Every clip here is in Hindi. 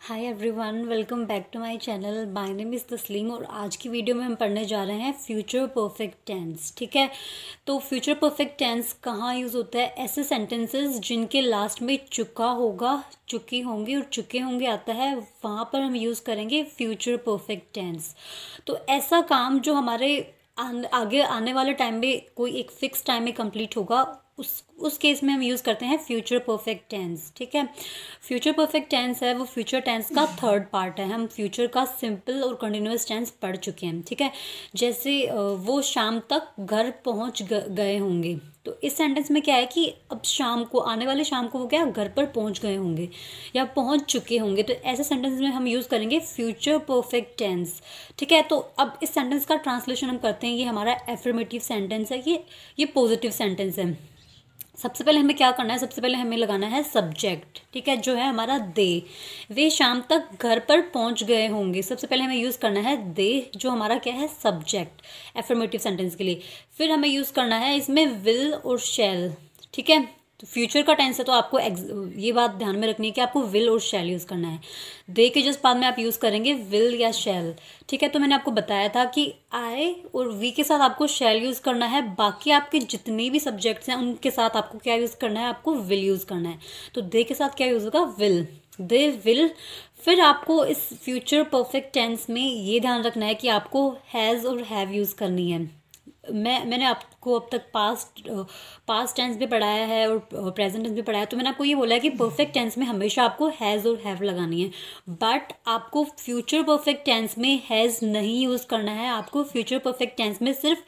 Hi everyone, welcome back to my channel. My name is Taslim और आज की वीडियो में हम पढ़ने जा रहे हैं फ्यूचर परफेक्ट टेंस। ठीक है, तो फ्यूचर परफेक्ट टेंस कहाँ यूज़ होता है? ऐसे सेंटेंसेस जिनके लास्ट में चुका होगा, चुकी होंगी और चुके होंगे आता है, वहाँ पर हम यूज़ करेंगे फ्यूचर परफेक्ट टेंस। तो ऐसा काम जो हमारे आगे आने वाले टाइम में कोई एक फिक्स टाइम में कंप्लीट होगा, उस केस में हम यूज़ करते हैं फ्यूचर परफेक्ट टेंस। ठीक है, फ्यूचर परफेक्ट टेंस है वो फ्यूचर टेंस का थर्ड पार्ट है। हम फ्यूचर का सिंपल और कंटिन्यूअस टेंस पढ़ चुके हैं। ठीक है, जैसे वो शाम तक घर पहुंच गए होंगे, तो इस सेंटेंस में क्या है कि अब शाम को, आने वाले शाम को वो क्या घर पर पहुंच गए होंगे या पहुंच चुके होंगे। तो ऐसे सेंटेंस में हम यूज़ करेंगे फ्यूचर परफेक्ट टेंस। ठीक है, तो अब इस सेंटेंस का ट्रांसलेशन हम करते हैं। ये हमारा एफर्मेटिव सेंटेंस है, ये पॉजिटिव सेंटेंस है। सबसे पहले हमें क्या करना है? सबसे पहले हमें लगाना है सब्जेक्ट। ठीक है, जो है हमारा दे। वे शाम तक घर पर पहुंच गए होंगे। सबसे पहले हमें यूज़ करना है दे, जो हमारा क्या है? सब्जेक्ट, एफर्मेटिव सेंटेंस के लिए। फिर हमें यूज़ करना है इसमें विल और शैल। ठीक है, तो फ्यूचर का टेंस है तो आपको ये बात ध्यान में रखनी है कि आपको विल और शैल यूज़ करना है। दे के जस्ट बाद में आप यूज़ करेंगे विल या शैल। ठीक है, तो मैंने आपको बताया था कि आई और वी के साथ आपको शैल यूज़ करना है। बाकी आपके जितने भी सब्जेक्ट्स हैं उनके साथ आपको क्या यूज़ करना है? आपको विल यूज़ करना है। तो दे के साथ क्या यूज़ होगा? Will, they will. फिर आपको इस फ्यूचर परफेक्ट टेंस में ये ध्यान रखना है कि आपको हैज़ और हैव यूज़ करनी है। मैंने आपको अब तक पास्ट टेंस भी पढ़ाया है और प्रेजेंट टेंस भी पढ़ाया है, तो मैंने आपको ये बोला है कि परफेक्ट टेंस में हमेशा आपको हैज़ और हैव लगानी है। बट आपको फ्यूचर परफेक्ट टेंस में हैज़ नहीं यूज़ करना है, आपको फ्यूचर परफेक्ट टेंस में सिर्फ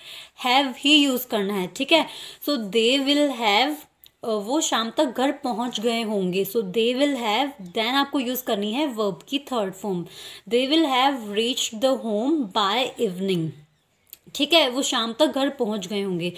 हैव ही यूज़ करना है। ठीक है, सो दे विल हैव, वो शाम तक घर पहुंच गए होंगे। सो दे विल हैव, देन आपको यूज़ करनी है वर्ब की third form. They will have reached the home bye evening. ठीक है, वो शाम तक घर पहुंच गए होंगे।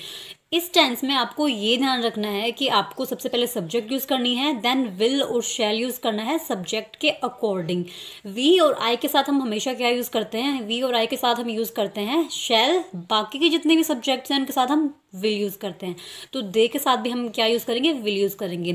इस टेंस में आपको ये ध्यान रखना है कि आपको सबसे पहले सब्जेक्ट यूज करनी है, देन विल और शैल यूज करना है सब्जेक्ट के अकॉर्डिंग। वी और आई के साथ हम हमेशा क्या यूज करते हैं? वी और आई के साथ हम यूज करते हैं शैल। बाकी के जितने भी सब्जेक्ट्स हैं उनके साथ हम विल यूज करते हैं। तो दे के साथ भी हम क्या यूज करेंगे? विल यूज करेंगे।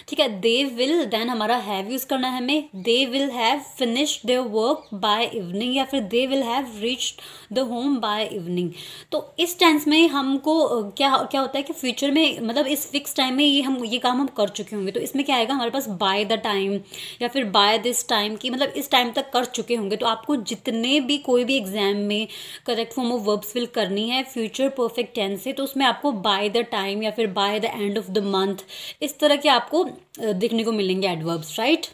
ठीक है, दे विल, देन हमारा हैव यूज करना है हमें। दे will have finished their work by evening, या फिर दे will have reached the home by evening. तो इस टेंस में हमको क्या होता है कि फ्यूचर में, मतलब इस फिक्स टाइम में ये काम हम कर चुके होंगे। तो इसमें क्या आएगा हमारे पास? बाय द टाइम या फिर बाय दिस टाइम की, मतलब इस टाइम तक कर चुके होंगे। तो आपको जितने भी कोई भी एग्जाम में correct form of verbs fill करनी है फ्यूचर परफेक्ट टेंस से, तो उसमें आपको बाय द टाइम या फिर by the end of the month, इस तरह के आपको देखने को मिलेंगे एडवर्ब्स। राइट,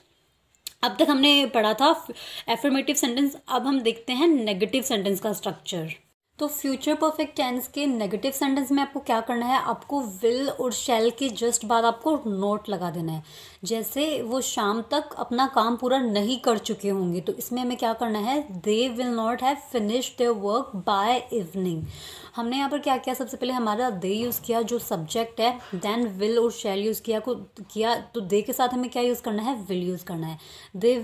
अब तक हमने पढ़ा था एफर्मेटिव सेंटेंस। अब हम देखते हैं नेगेटिव सेंटेंस का स्ट्रक्चर। तो फ्यूचर परफेक्ट टेंस के नेगेटिव सेंटेंस में आपको क्या करना है? आपको विल और शैल के जस्ट बाद आपको नोट लगा देना है। जैसे वो शाम तक अपना काम पूरा नहीं कर चुके होंगे, तो इसमें हमें क्या करना है? दे will not have finished their work by evening. हमने यहाँ पर क्या किया? सबसे पहले हमारा दे यूज़ किया जो सब्जेक्ट है, देन विल और शैल यूज़ किया। तो दे के साथ हमें क्या यूज़ करना है? विल यूज़ करना है। दे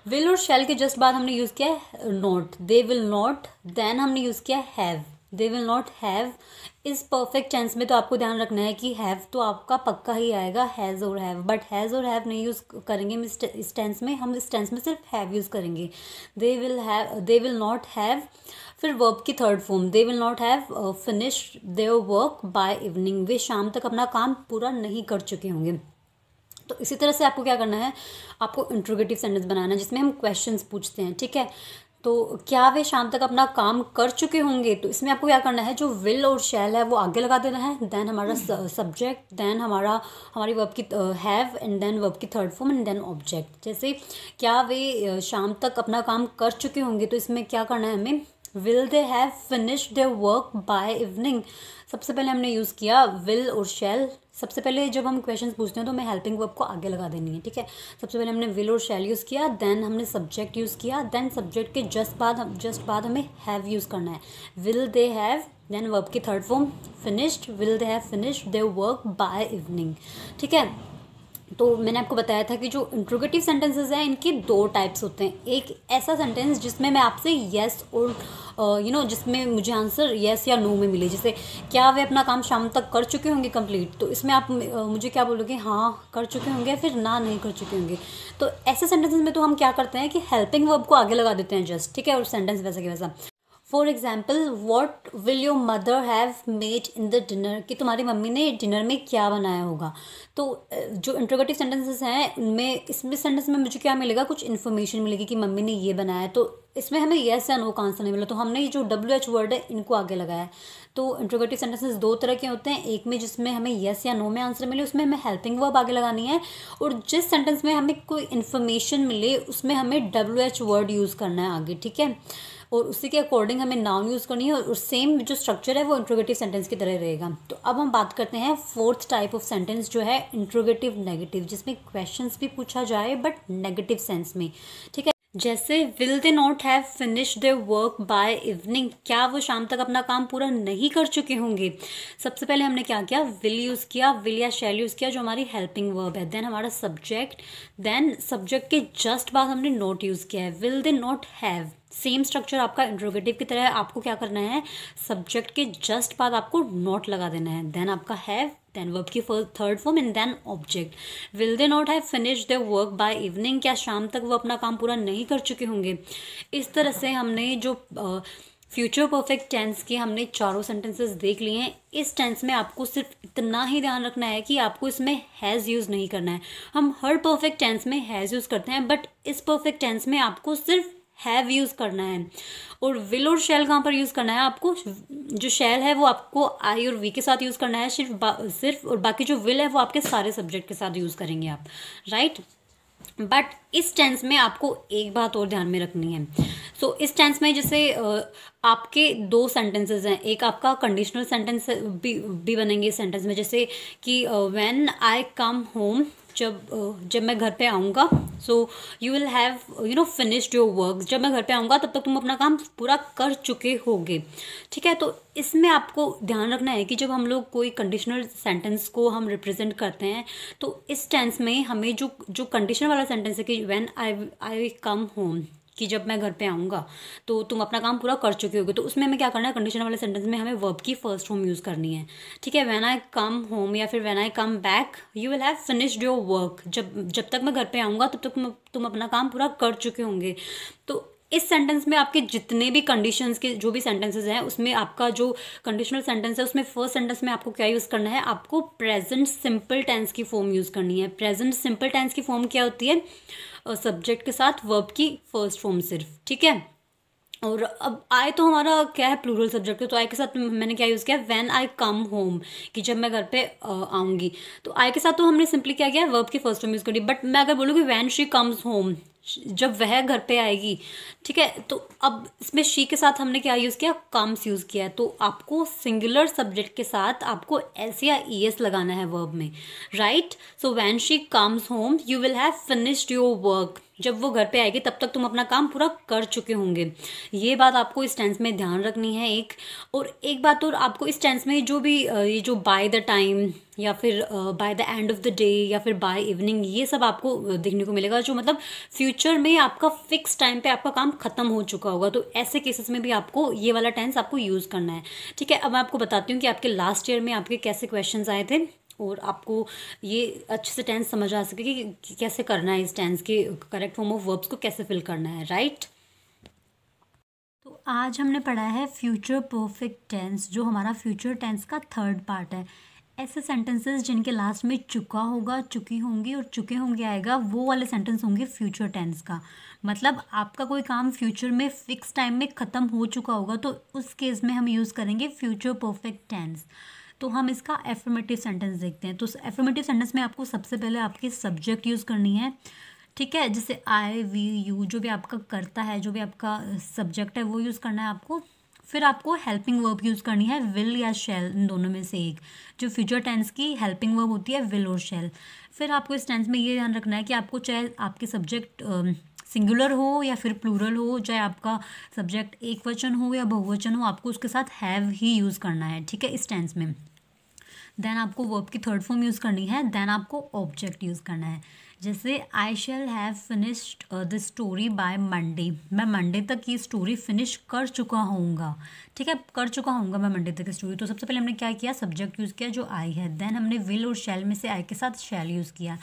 विल और शैल के जस्ट बाद हमने यूज़ किया है not. They will not, then हमने यूज़ किया have. They will not have. इस परफेक्ट टेंस में तो आपको ध्यान रखना है कि हैव तो आपका पक्का ही आएगा, हैज़ और हैव। बट हैज़ और हैव नहीं यूज़ करेंगे इस टेंस में, हम इस टेंस में सिर्फ हैव यूज़ करेंगे। They will not have. फिर वर्ब की third form, they will not have finished their work by evening. वे शाम तक अपना काम पूरा नहीं कर चुके होंगे। तो इसी तरह से आपको क्या करना है? आपको इंट्रोगेटिव सेंटेंस बनाना है जिसमें हम क्वेश्चंस पूछते हैं। ठीक है, तो क्या वे शाम तक अपना काम कर चुके होंगे? तो इसमें आपको क्या करना है? जो विल और शैल है वो आगे लगा देना है, देन हमारा सब्जेक्ट, देन हमारी वर्ब की हैव, एंड देन वर्ब की third form, and then object. जैसे क्या वे शाम तक अपना काम कर चुके होंगे, तो इसमें क्या करना है हमें? Will they have finished their work by evening. सबसे पहले हमने यूज़ किया विल और शैल। सबसे पहले जब हम क्वेश्चंस पूछते हैं तो हमें हेल्पिंग वर्ब को आगे लगा देनी है। ठीक है, सबसे पहले हमने विल और शैल यूज़ किया, देन हमने सब्जेक्ट यूज़ किया, देन सब्जेक्ट के जस्ट बाद हमें हैव यूज़ करना है। Will they have, then verb की third form finished, will they have finished their work by evening. ठीक है, तो मैंने आपको बताया था कि जो इंट्रोगेटिव सेंटेंसेस हैं इनकी दो टाइप्स होते हैं। एक ऐसा सेंटेंस जिसमें मैं आपसे येस और जिसमें मुझे आंसर येस या नो में मिले। जैसे क्या वे अपना काम शाम तक कर चुके होंगे कंप्लीट, तो इसमें आप मुझे क्या बोलोगे, हाँ कर चुके होंगे, फिर ना नहीं कर चुके होंगे। तो ऐसे सेंटेंसेस में तो हम क्या करते हैं कि हेल्पिंग वर्ब को आगे लगा देते हैं जस्ट, ठीक है, और सेंटेंस वैसा कि वैसा। For example, what will your mother have made in the dinner, कि तुम्हारी मम्मी ने डिनर में क्या बनाया होगा। तो जो इंट्रोगेटिव सेंटेंसेस हैं उनमें, इसमें सेंटेंस में मुझे क्या मिलेगा, कुछ इन्फॉर्मेशन मिलेगी कि मम्मी ने ये बनाया है। तो इसमें हमें येस या नो का आंसर नहीं मिला, तो हमने ये जो WH वर्ड है इनको आगे लगाया है। तो इंट्रोगेटिव सेंटेंसेस दो तरह के होते हैं, एक में जिसमें हमें येस या नो में आंसर मिले उसमें हमें हेल्पिंग वर्ब आगे लगानी है, और जिस सेंटेंस में हमें कोई इन्फॉर्मेशन मिले उसमें हमें WH वर्ड यूज़ करना है आगे, ठीक है, और उसी के अकॉर्डिंग हमें नाउन यूज़ करनी है, और सेम जो स्ट्रक्चर है वो इंट्रोगेटिव सेंटेंस की तरह रहेगा। तो अब हम बात करते हैं फोर्थ टाइप ऑफ सेंटेंस जो है इंट्रोगेटिव नेगेटिव, जिसमें क्वेश्चंस भी पूछा जाए बट नेगेटिव सेंस में, ठीक है। जैसे will they not have finish their work by evening, क्या वो शाम तक अपना काम पूरा नहीं कर चुके होंगे। सबसे पहले हमने क्या किया, विल यूज़ किया, विल या शैल यूज़ किया जो हमारी हेल्पिंग वर्ब है, देन हमारा सब्जेक्ट, देन सब्जेक्ट के जस्ट बाद हमने नॉट यूज़ किया है, will they not have. Same structure आपका इंट्रोगेटिव की तरह है, आपको क्या करना है, सब्जेक्ट के जस्ट बाद आपको नॉट लगा देना है, देन आपका हैव, देन वर्ब की third form and then object. Will they not have finish their work by evening, क्या शाम तक वो अपना काम पूरा नहीं कर चुके होंगे। इस तरह से हमने जो फ्यूचर परफेक्ट टेंस के हमने चारों सेंटेंसेस देख लिए हैं। इस टेंस में आपको सिर्फ इतना ही ध्यान रखना है कि आपको इसमें हैज़ यूज़ नहीं करना है। हम हर परफेक्ट टेंस में हैज़ यूज़ करते हैं, बट इस परफेक्ट टेंस में आपको सिर्फ हैव यूज़ करना है। और विल और शैल कहाँ पर यूज़ करना है, आपको जो शैल है वो आपको आई और वी के साथ यूज़ करना है सिर्फ, और बाकी जो विल है वो आपके सारे सब्जेक्ट के साथ यूज़ करेंगे आप, राइट। बट इस टेंस में आपको एक बात और ध्यान में रखनी है। सो इस टेंस में जैसे आपके दो सेंटेंसेस हैं, एक आपका कंडीशनल सेंटेंस भी बनेंगे इस सेंटेंस में, जैसे कि व्हेन आई कम होम, जब मैं घर पे आऊँगा, so you will have finished your work, जब मैं घर पे आऊँगा तब तक तुम अपना काम पूरा कर चुके होगे, ठीक है। तो इसमें आपको ध्यान रखना है कि जब हम लोग कोई कंडीशनल सेंटेंस को हम रिप्रेजेंट करते हैं, तो इस टेंस में हमें जो कंडीशनल वाला सेंटेंस है कि व्हेन आई कम होम, कि जब मैं घर पे आऊँगा तो तुम अपना काम पूरा कर चुके होगे, तो उसमें हमें क्या करना है, कंडीशन वाले सेंटेंस में हमें वर्ब की फर्स्ट फॉर्म यूज़ करनी है, ठीक है। व्हेन आई कम होम या फिर when I come back you will have finished your work, जब तक मैं घर पे आऊँगा तब तक तुम अपना काम पूरा कर चुके होंगे। तो इस सेंटेंस में आपके जितने भी कंडीशंस के जो भी सेंटेंसेस हैं उसमें आपका जो कंडीशनल सेंटेंस है उसमें फर्स्ट सेंटेंस में आपको क्या यूज़ करना है, आपको प्रेजेंट सिंपल टेंस की फॉर्म यूज़ करनी है। प्रेजेंट सिंपल टेंस की फॉर्म क्या होती है, सब्जेक्ट के साथ वर्ब की फर्स्ट फॉर्म सिर्फ, ठीक है। और अब आए तो हमारा क्या है, प्लूरल सब्जेक्ट है, तो आई के साथ मैंने क्या यूज़ किया, व्हेन आई कम होम, कि जब मैं घर पे आऊँगी। तो आई के साथ तो हमने सिंपली क्या किया, वर्ब की फर्स्ट फॉर्म यूज़ करी। बट मैं अगर बोलूँगी व्हेन शी कम्स होम, जब वह घर पे आएगी, ठीक है, तो अब इसमें शी के साथ हमने क्या यूज़ किया, कम्स यूज़ किया है। तो आपको सिंगुलर सब्जेक्ट के साथ आपको एस या ES लगाना है वर्ब में, right. So when she comes home you will have finished your work, जब वो घर पे आएगी तब तक तुम अपना काम पूरा कर चुके होंगे। ये बात आपको इस टेंस में ध्यान रखनी है एक बात और आपको इस टेंस में जो भी ये जो बाय द टाइम या फिर by the end of the day या फिर बाय इवनिंग, ये सब आपको देखने को मिलेगा, जो मतलब फ्यूचर में आपका फिक्स टाइम पे आपका काम खत्म हो चुका होगा। तो ऐसे केसेस में भी आपको ये वाला टेंस आपको यूज़ करना है, ठीक है। अब मैं आपको बताती हूँ कि आपके लास्ट ईयर में आपके कैसे क्वेश्चन आए थे, और आपको ये अच्छे से टेंस समझ आ सके कि कैसे करना है, इस टेंस के करेक्ट फॉर्म ऑफ वर्ब्स को कैसे फिल करना है, राइट। तो आज हमने पढ़ा है फ्यूचर परफेक्ट टेंस, जो हमारा फ्यूचर टेंस का थर्ड पार्ट है। ऐसे सेंटेंसेस जिनके लास्ट में चुका होगा, चुकी होंगी और चुके होंगे आएगा, वो वाले सेंटेंस होंगे फ्यूचर टेंस का। मतलब आपका कोई काम फ्यूचर में फिक्स टाइम में ख़त्म हो चुका होगा, तो उस केस में हम यूज़ करेंगे फ्यूचर परफेक्ट टेंस। तो हम इसका एफर्मेटिव सेंटेंस देखते हैं। तो एफर्मेटिव सेंटेंस में आपको सबसे पहले आपकी सब्जेक्ट यूज़ करनी है, ठीक है। जैसे आई, वी, यू, जो भी आपका करता है, जो भी आपका सब्जेक्ट है वो यूज़ करना है आपको। फिर आपको हेल्पिंग वर्ब यूज़ करनी है, विल या शैल, इन दोनों में से एक। जो फ्यूचर टेंस की हेल्पिंग वर्ब होती है विल और शैल। फिर आपको इस टेंस में ये ध्यान रखना है कि आपको चाहे आपके सब्जेक्ट सिंगुलर हो या फिर प्लूरल हो, चाहे आपका सब्जेक्ट एक वचन हो या बहुवचन हो, आपको उसके साथ हैव ही यूज़ करना है, ठीक है, इस टेंस में। देन आपको वर्ब की थर्ड फॉर्म यूज़ करनी है, देन आपको ऑब्जेक्ट यूज़ करना है। जैसे I shall have finished the story by Monday, मैं मंडे तक ये स्टोरी फिनिश कर चुका होऊंगा। ठीक है, कर चुका होऊंगा मैं मंडे तक स्टोरी। तो सबसे पहले हमने क्या किया, सब्जेक्ट यूज़ किया जो आई है, देन हमने विल और शैल में से आई के साथ शैल यूज़ किया,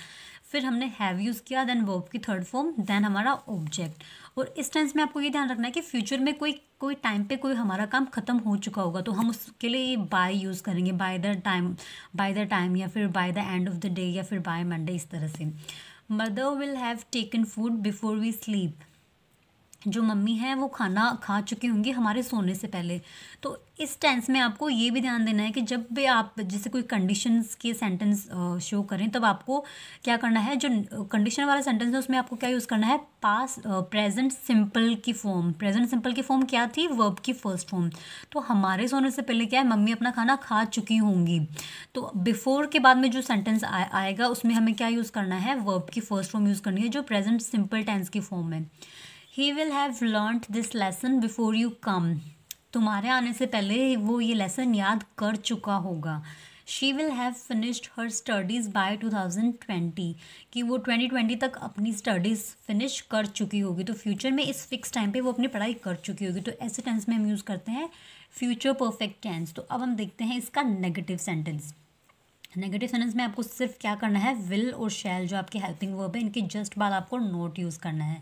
फिर हमने हैव यूज़ किया, देन वर्ब की थर्ड फॉर्म, देन हमारा ऑब्जेक्ट। और इस टेंस में आपको ये ध्यान रखना है कि फ्यूचर में कोई टाइम पे कोई हमारा काम ख़त्म हो चुका होगा तो हम उसके लिए ये बाय यूज़ करेंगे, बाय द टाइम या फिर by the end of the day या फिर बाय मंडे, इस तरह से। Mother will have taken food before we sleep, जो मम्मी है वो खाना खा चुकी होंगी हमारे सोने से पहले। तो इस टेंस में आपको ये भी ध्यान देना है कि जब भी आप जैसे कोई कंडीशंस के सेंटेंस शो करें तब आपको क्या करना है, जो कंडीशन वाला सेंटेंस है उसमें आपको क्या यूज़ करना है, पास प्रेजेंट सिंपल की फॉर्म। प्रेजेंट सिंपल की फॉर्म क्या थी, वर्ब की फर्स्ट फॉर्म। तो हमारे सोने से पहले क्या है, मम्मी अपना खाना खा चुकी होंगी। तो बिफोर के बाद में जो सेंटेंस आएगा उसमें हमें क्या यूज़ करना है, वर्ब की फर्स्ट फॉर्म यूज़ करनी है जो प्रेजेंट सिंपल टेंस की फॉर्म है। He will have learnt this lesson before you come, तुम्हारे आने से पहले वो ये लेसन याद कर चुका होगा। She will have finished her studies by 2020, कि वो 2020 तक अपनी स्टडीज़ फिनिश कर चुकी होगी। तो फ्यूचर में इस फिक्स टाइम पे वो अपनी पढ़ाई कर चुकी होगी। तो ऐसे टेंस में हम यूज़ करते हैं फ्यूचर परफेक्ट टेंस। तो अब हम देखते हैं इसका नेगेटिव सेंटेंस। नेगेटिव सेंटेंस में आपको सिर्फ क्या करना है, विल और शैल जो आपके हेल्पिंग वर्ब है इनके जस्ट बाद आपको नोट यूज़ करना है।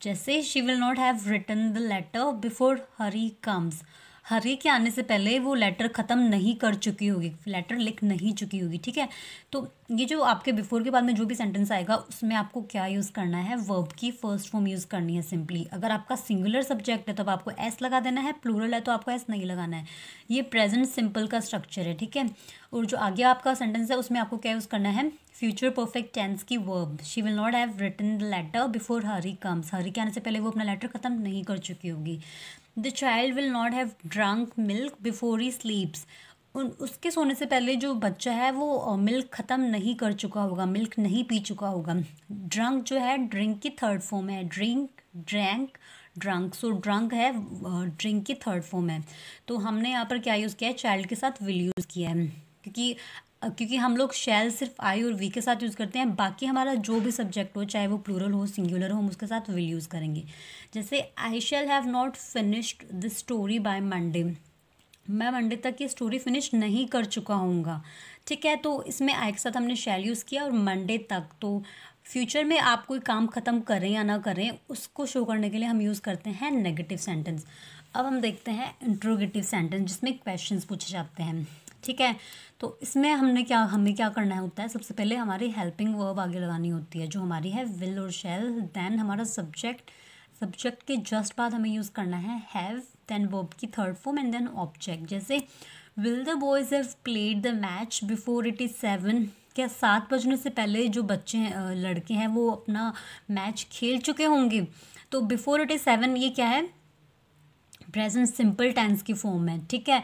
जैसे she will not have written the letter before Hari comes, Hari के आने से पहले वो लेटर ख़त्म नहीं कर चुकी होगी, लेटर लिख नहीं चुकी होगी। ठीक है, तो ये जो आपके बिफोर के बाद में जो भी सेंटेंस आएगा उसमें आपको क्या यूज़ करना है, वर्ब की फर्स्ट फॉर्म यूज़ करनी है सिंपली। अगर आपका सिंगुलर सब्जेक्ट है तब आपको एस लगा देना है, प्लूरल है तो आपको एस नहीं लगाना है। ये प्रेजेंट सिंपल का स्ट्रक्चर है। ठीक है, और जो आगे आपका सेंटेंस है उसमें आपको क्या यूज़ करना है, फ्यूचर परफेक्ट टेंस की verb. She will not have written the letter before Hari comes, Hari के आने से पहले वो अपना लेटर ख़त्म नहीं कर चुकी होगी। The child will not have drunk milk before he स्लीप्स, उसके सोने से पहले जो बच्चा है वो मिल्क ख़त्म नहीं कर चुका होगा, मिल्क नहीं पी चुका होगा। ड्रंक जो है ड्रिंक की थर्ड फॉर्म है, ड्रिंक, ड्रैंक, ड्रंक। सो ड्रंक है ड्रिंक की थर्ड फॉर्म है। तो हमने यहाँ पर क्या यूज़ किया है, चाइल्ड के साथ विल यूज़ किया है, क्योंकि हम लोग शैल सिर्फ आई और वी के साथ यूज़ करते हैं, बाकी हमारा जो भी सब्जेक्ट हो चाहे वो प्लूरल हो सिंगुलर हो हम उसके साथ विल यूज़ करेंगे। जैसे I shall have not finished the story by Monday, मैं मंडे तक ये स्टोरी फिनिश नहीं कर चुका हूँगा। ठीक है, तो इसमें आई के साथ हमने शैल यूज़ किया और मंडे तक। तो फ्यूचर में आप कोई काम ख़त्म करें या ना करें उसको शो करने के लिए हम यूज़ करते हैं नेगेटिव सेंटेंस। अब हम देखते हैं इंट्रोगेटिव सेंटेंस जिसमें क्वेश्चंस पूछे जाते हैं। ठीक है, तो इसमें हमें क्या करना होता है, सबसे पहले हमारी हेल्पिंग वर्ब आगे लगानी होती है जो हमारी है विल और शैल, देन हमारा सब्जेक्ट के जस्ट बाद हमें यूज़ करना है हैव, देन वर्ब की third form and then object. जैसे will the boys have played the match before it is 7, क्या 7 बजने से पहले जो बच्चे हैं लड़के हैं वो अपना मैच खेल चुके होंगे। तो बिफोर इट इज़ 7 ये क्या है, प्रेजेंट सिंपल टेंस की फॉर्म है। ठीक है,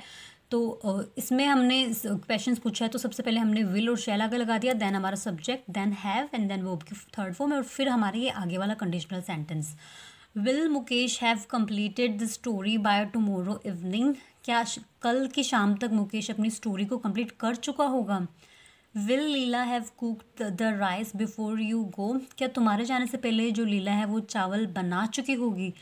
तो इसमें हमने क्वेश्चंस पूछा है तो सबसे पहले हमने विल और शैल आगे लगा दिया, देन हमारा subject, then have and then verb की थर्ड फॉर्म और फिर हमारे ये आगे वाला conditional sentence. Will Mukesh have completed the story by tomorrow evening, क्या कल की शाम तक मुकेश अपनी स्टोरी को कंप्लीट कर चुका होगा। Will Leela have cooked the rice before you go, क्या तुम्हारे जाने से पहले जो लीला है वो चावल बना चुकी होगी।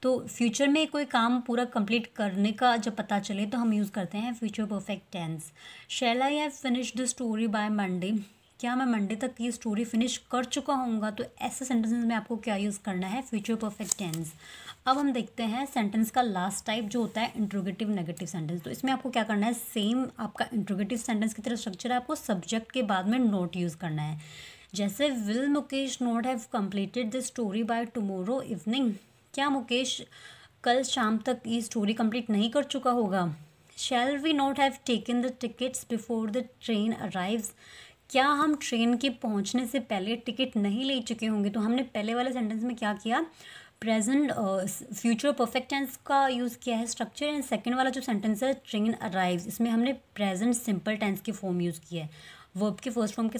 तो फ्यूचर में कोई काम पूरा कंप्लीट करने का जब पता चले तो हम यूज़ करते हैं future perfect tense. Shall I have finish the story by Monday, क्या मैं मंडे तक ये स्टोरी फिनिश कर चुका हूँगा। तो ऐसे सेंटेंसेस में आपको क्या यूज़ करना है, फ्यूचर परफेक्ट टेंस। अब हम देखते हैं सेंटेंस का लास्ट टाइप जो होता है इंट्रोगेटिव नेगेटिव सेंटेंस। तो इसमें आपको क्या करना है, सेम आपका इंट्रोगेटिव सेंटेंस की तरह स्ट्रक्चर है, आपको सब्जेक्ट के बाद में नोट यूज़ करना है। जैसे will Mukesh not have completed the story by tomorrow evening, क्या मुकेश कल शाम तक ये स्टोरी कंप्लीट नहीं कर चुका होगा। Shall we not have taken the tickets before the train arrives, क्या हम ट्रेन के पहुंचने से पहले टिकट नहीं ले चुके होंगे। तो हमने पहले वाले सेंटेंस में क्या किया, प्रेजेंट फ्यूचर परफेक्ट टेंस का यूज़ किया है स्ट्रक्चर, एंड सेकंड वाला जो सेंटेंस है ट्रेन अराइव्स, इसमें हमने प्रेजेंट सिंपल टेंस की फॉर्म यूज़ की है वर्ब की फर्स्ट फॉर्म के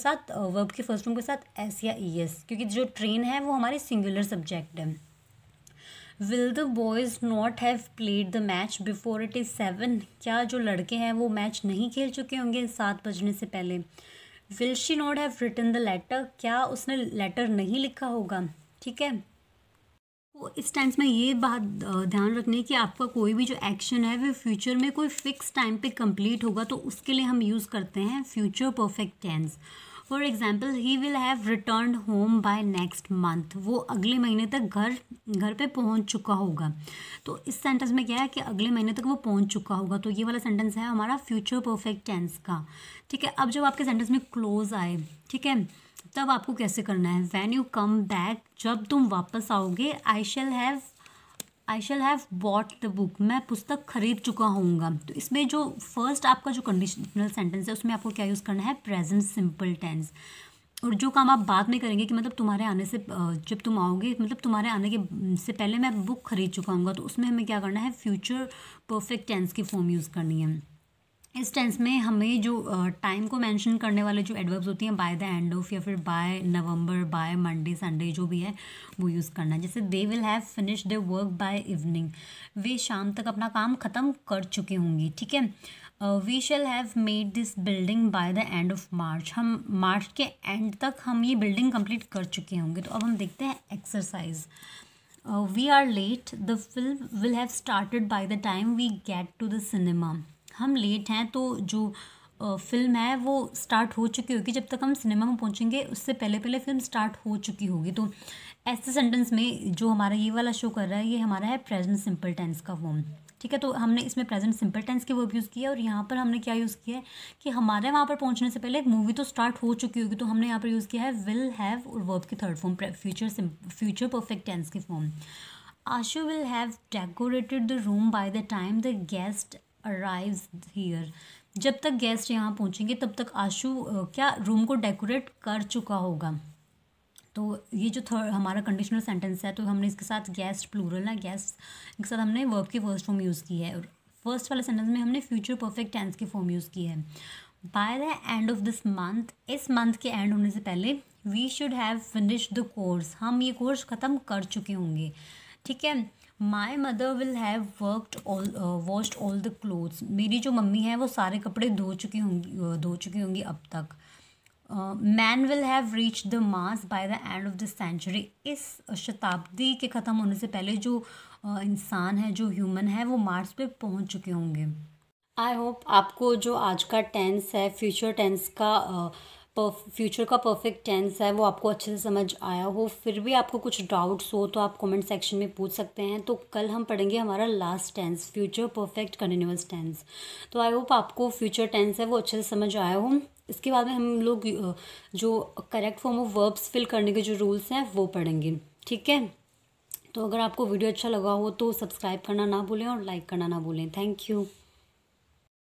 साथ एस या ई एस, क्योंकि जो ट्रेन है वो हमारे सिंगुलर सब्जेक्ट है। Will the boys not have played the match before it is 7, क्या जो लड़के हैं वो मैच नहीं खेल चुके होंगे 7 बजने से पहले। Will she not have written the letter, क्या उसने लेटर नहीं लिखा होगा। ठीक है, तो इस टाइम्स में ये बात ध्यान रखनी कि आपका कोई भी जो एक्शन है वो फ्यूचर में कोई फिक्स टाइम पे कंप्लीट होगा, तो उसके लिए हम यूज़ करते हैं future perfect tense. For example, he will have return home by next month, वो अगले महीने तक घर पे पहुंच चुका होगा। तो इस सेंटेंस में क्या है कि अगले महीने तक वो पहुंच चुका होगा, तो ये वाला सेंटेंस है हमारा फ्यूचर परफेक्ट टेंस का। ठीक है, अब जब आपके सेंटेंस में क्लोज आए, ठीक है, तब आपको कैसे करना है। वैन यू कम बैक, जब तुम वापस आओगे, I shall have bought the book, मैं पुस्तक खरीद चुका होऊंगा। तो इसमें जो फर्स्ट आपका जो कंडीशनल सेंटेंस है उसमें आपको क्या यूज़ करना है, प्रेजेंट सिंपल टेंस। और जो काम आप बाद में करेंगे कि मतलब तुम्हारे आने से जब तुम आओगे, मतलब तुम्हारे आने के से पहले मैं बुक खरीद चुका हूँगा, तो उसमें हमें क्या करना है, फ्यूचर परफेक्ट टेंस की फॉर्म यूज़ करनी है। इस टेंस में हमें जो टाइम को मेंशन करने वाले जो एडवर्ब्स होती हैं, बाय द एंड ऑफ या फिर by November, by Monday, Sunday, जो भी है वो यूज़ करना है। जैसे they will have finish the work by evening, वे शाम तक अपना काम ख़त्म कर चुके होंगे। ठीक है, we shall have made this building by the end of March, हम मार्च के एंड तक हम ये बिल्डिंग कंप्लीट कर चुके होंगे। तो अब हम देखते हैं exercise. We are late, the film will have started by the time we get to the cinema, हम लेट हैं तो जो फिल्म है वो स्टार्ट हो चुकी होगी, जब तक हम सिनेमा में पहुंचेंगे उससे पहले पहले फिल्म स्टार्ट हो चुकी होगी। तो ऐसे सेंटेंस में जो हमारा ये वाला शो कर रहा है, ये हमारा है प्रेजेंट सिंपल टेंस का फॉर्म। ठीक है, तो हमने इसमें प्रेजेंट सिंपल टेंस के वर्ब यूज़ किया, और यहाँ पर हमने क्या यूज़ किया है कि हमारे वहाँ पर पहुँचने से पहले एक मूवी तो स्टार्ट हो चुकी होगी, तो हमने यहाँ पर यूज़ किया है विल हैव और वर्ब की third form future perfect tense की form. Ashu will have decorated the room by the time the guest arrives here, जब तक गेस्ट यहाँ पहुँचेंगे तब तक आशु क्या रूम को डेकोरेट कर चुका होगा। तो ये जो थर्ड हमारा कंडीशनल सेंटेंस है, तो हमने इसके साथ गेस्ट प्लूरल है, गेस्ट के साथ हमने वर्ब की फर्स्ट फॉर्म यूज़ की है, और फर्स्ट वाले सेंटेंस में हमने फ्यूचर परफेक्ट टेंस की फॉर्म यूज़ की है। By the end of this month, इस मंथ के एंड होने से पहले, we should have finish the course, हम ये कोर्स ख़त्म कर चुके होंगे। ठीक है, my mother will have washed all the clothes, मेरी जो मम्मी है वो सारे कपड़े धो चुकी होंगी अब तक। Man will have reach the Mars by the end of the century, इस शताब्दी के ख़त्म होने से पहले जो इंसान है, जो ह्यूमन है, वो मार्स पे पहुंच चुके होंगे। आई होप आपको जो आज का टेंस है, फ्यूचर का परफेक्ट टेंस है, वो आपको अच्छे से समझ आया हो। फिर भी आपको कुछ डाउट्स हो तो आप कमेंट सेक्शन में पूछ सकते हैं। तो कल हम पढ़ेंगे हमारा last tense, future perfect continuous tense. तो आई होप आपको फ्यूचर टेंस है वो अच्छे से समझ आया हो। इसके बाद में हम लोग जो correct form of verbs fill करने के जो रूल्स हैं वो पढ़ेंगे। ठीक है, तो अगर आपको वीडियो अच्छा लगा हो तो सब्सक्राइब करना ना भूलें और लाइक करना ना भूलें। Thank you.